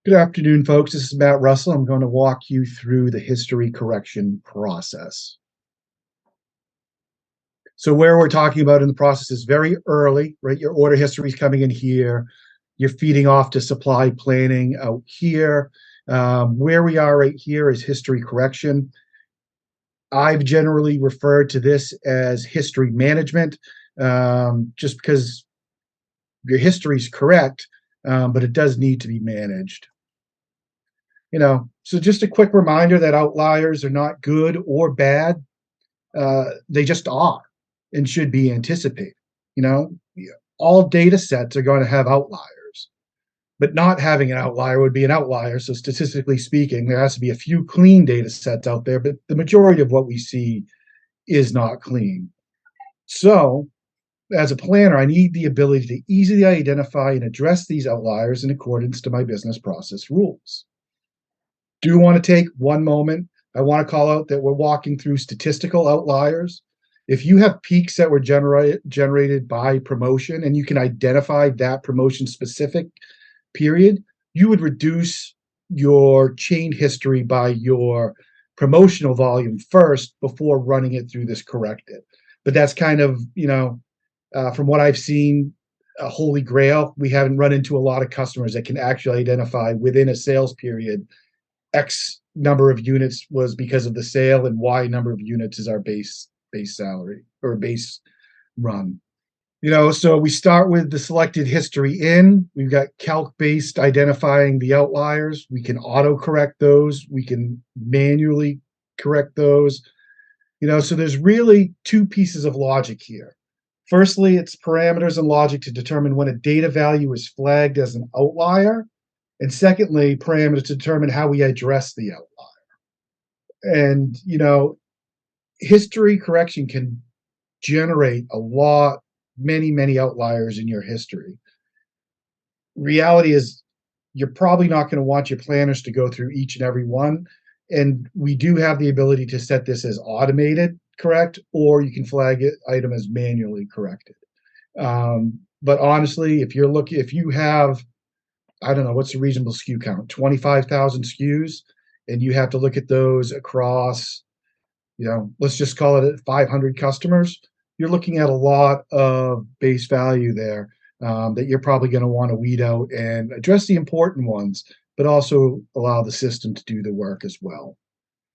Good afternoon, folks. This is Matt Russell. I'm going to walk you through the history correction process. So where we're talking about in the process is very early, right? Your order history is coming in here. You're feeding off to supply planning out here. Where we are right here is history correction. I've generally referred to this as history management, just because your history is correct, but it does need to be managed. So just a quick reminder that outliers are not good or bad. They just are and should be anticipated. You know, all data sets are going to have outliers, but not having an outlier would be an outlier. So statistically speaking, there has to be a few clean data sets out there, but the majority of what we see is not clean. So as a planner, I need the ability to easily identify and address these outliers in accordance to my business process rules. Do want to take one moment. I want to call out that we're walking through statistical outliers. If you have peaks that were generated by promotion and you can identify that promotion specific period, you would reduce your chain history by your promotional volume first before running it through this corrected. But that's kind of, from what I've seen, a holy grail. We haven't run into a lot of customers that can actually identify within a sales period X number of units was because of the sale and Y number of units is our base salary or base run. So we start with the selected history in. We've got calc-based identifying the outliers. We can auto-correct those. We can manually correct those. So there's really two pieces of logic here. Firstly, it's parameters and logic to determine when a data value is flagged as an outlier. And secondly, parameters to determine how we address the outlier. And, history correction can generate many outliers in your history. Reality is you're probably not going to want your planners to go through each and every one. And we do have the ability to set this as automated correct, or you can flag it item as manually corrected. But honestly, if you have, I don't know, what's the reasonable SKU count? 25,000 SKUs, and you have to look at those across, let's just call it 500 customers. You're looking at a lot of base value there that you're probably going to want to weed out and address the important ones, but also allow the system to do the work as well.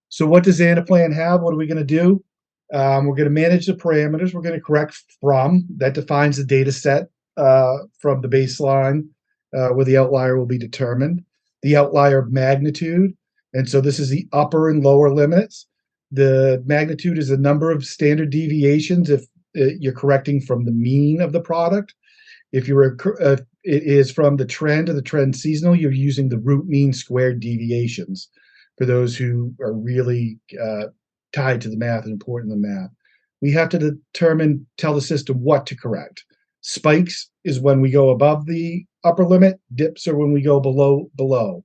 So what does Anaplan have? What are we going to do? We're going to manage the parameters. We're going to correct from. That defines the data set from the baseline where the outlier will be determined. The outlier magnitude. And so this is the upper and lower limits. The magnitude is the number of standard deviations if you're correcting from the mean of the product. If it is from the trend or the trend seasonal, you're using the root mean squared deviations for those who are really tied to the math and important to the math. We have to tell the system what to correct. Spikes is when we go above the upper limit. Dips are when we go below.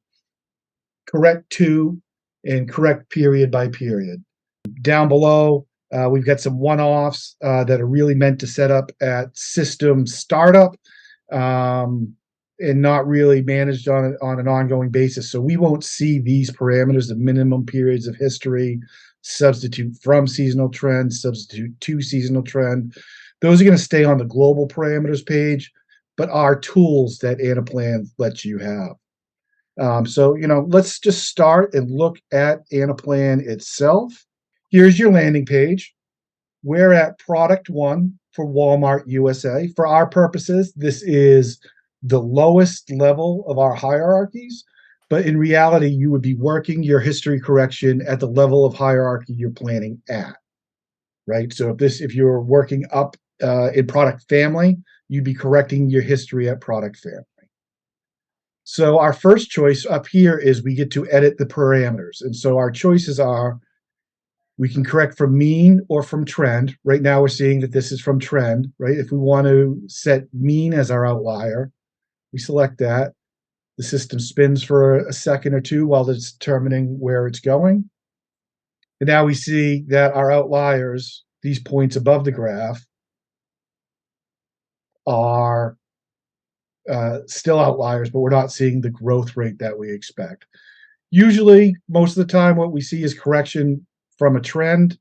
Correct to and correct period by period. Down below, we've got some one-offs that are really meant to set up at system startup and not really managed on an ongoing basis. So we won't see these parameters, the minimum periods of history, substitute from seasonal trend, substitute to seasonal trend. Those are going to stay on the global parameters page, but are tools that Anaplan lets you have. So let's just start and look at Anaplan itself. Here's your landing page. We're at product 1 for Walmart USA. For our purposes, this is the lowest level of our hierarchies, but in reality, you would be working your history correction at the level of hierarchy you're planning at, right? So if you're working up in product family, you'd be correcting your history at product family. So our first choice up here is we get to edit the parameters. And so our choices are, we can correct from mean or from trend. Right now we're seeing that this is from trend, right? If we want to set mean as our outlier, we select that. The system spins for a second or two while it's determining where it's going. And now we see that our outliers, these points above the graph, are still outliers, but we're not seeing the growth rate that we expect. Usually, most of the time, what we see is correction from a trend,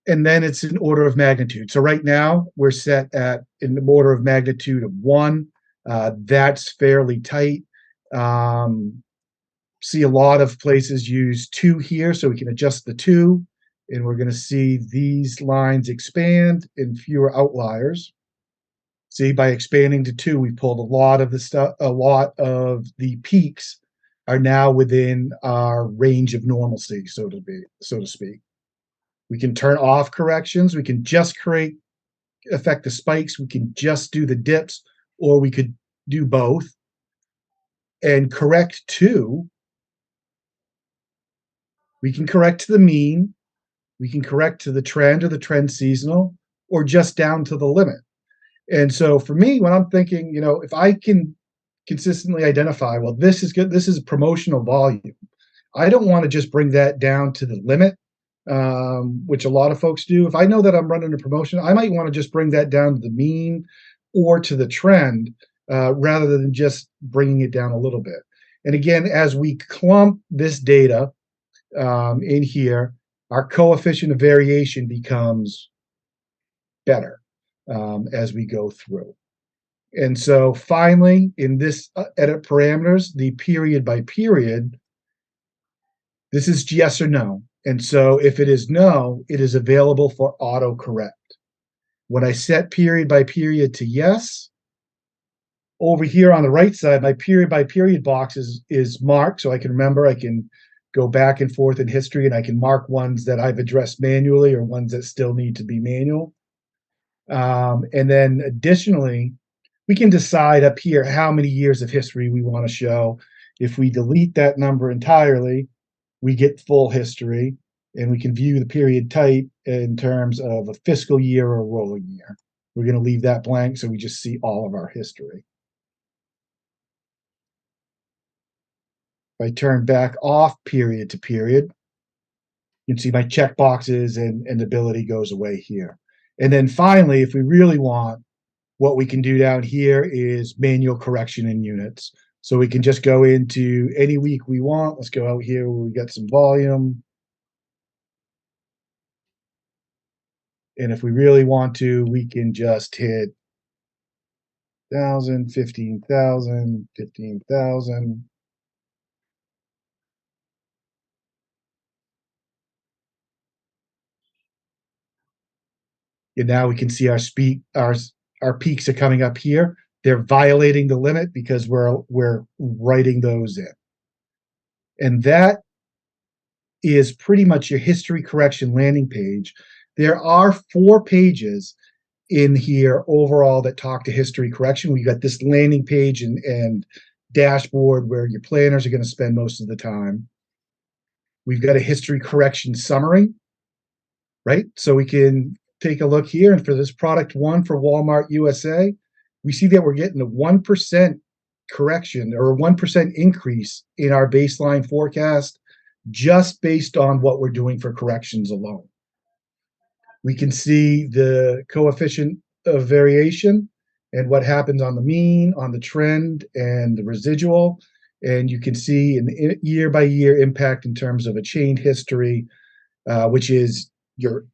and then it's an order of magnitude. So right now, we're set at an order of magnitude of 1. That's fairly tight. See a lot of places use 2 here, so we can adjust the 2, and we're going to see these lines expand in fewer outliers. See, by expanding to 2, we pulled a lot of the peaks are now within our range of normalcy, so to speak. We can turn off corrections. We can just affect the spikes. We can just do the dips, or we could do both and correct to. We can correct to the mean. We can correct to the trend or the trend seasonal, or just down to the limit. And so for me, when I'm thinking, if I can consistently identify, well, this is good, this is promotional volume. I don't want to just bring that down to the limit, which a lot of folks do. If I know that I'm running a promotion, I might want to just bring that down to the mean or to the trend, rather than just bringing it down a little bit. And again, as we clump this data in here, our coefficient of variation becomes better as we go through. And so finally, in this edit parameters, the period by period, this is yes or no. And so if it is no, it is available for auto correct. When I set period by period to yes, over here on the right side, my period by period box is marked, so I can remember, I can go back and forth in history, and I can mark ones that I've addressed manually or ones that still need to be manual. And then additionally, we can decide up here how many years of history we want to show. If we delete that number entirely, we get full history, and we can view the period type in terms of a fiscal year or a rolling year. We're going to leave that blank so we just see all of our history. If I turn back off period to period, you can see my check boxes and ability goes away here. And then finally, if we really want, what we can do down here is manual correction in units. So we can just go into any week we want. Let's go out here where we got some volume. And if we really want to, we can just hit 1,000, 15,000, 15,000. And now we can see our peaks are coming up here. They're violating the limit because we're writing those in. And that is pretty much your history correction landing page. There are 4 pages in here overall that talk to history correction. We got this landing page and dashboard where your planners are going to spend most of the time. We've got a history correction summary, right? So we can take a look here, and for this product 1 for Walmart USA, we see that we're getting a 1% correction or a 1% increase in our baseline forecast just based on what we're doing for corrections alone. We can see the coefficient of variation and what happens on the mean, on the trend, and the residual. And you can see an year by year impact in terms of a chain history, which is your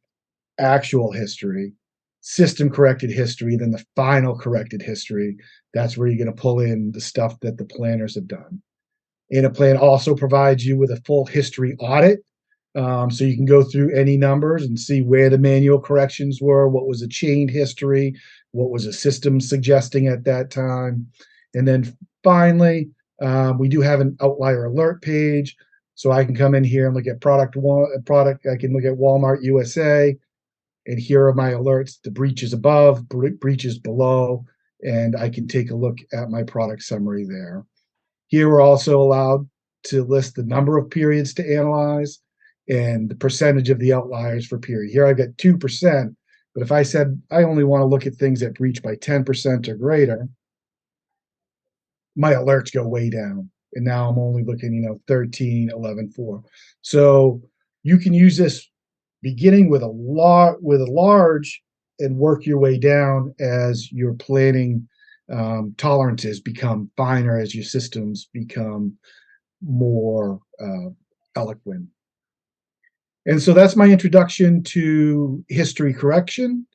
actual history, system corrected history, then the final corrected history. That's where you're going to pull in the stuff that the planners have done. Anaplan also provides you with a full history audit. So you can go through any numbers and see where the manual corrections were, what was a chain history, what was a system suggesting at that time. And then finally, we do have an outlier alert page. So I can come in here and look at product. I can look at Walmart USA, and here are my alerts, the breaches above, breaches below, and I can take a look at my product summary there. Here we're also allowed to list the number of periods to analyze and the percentage of the outliers for period. Here I've got 2%, but if I said I only want to look at things that breach by 10% or greater, my alerts go way down. And now I'm only looking, 13, 11, 4. So you can use this beginning with a large and work your way down as you're planning Tolerances become finer as your systems become more eloquent. And so that's my introduction to history correction.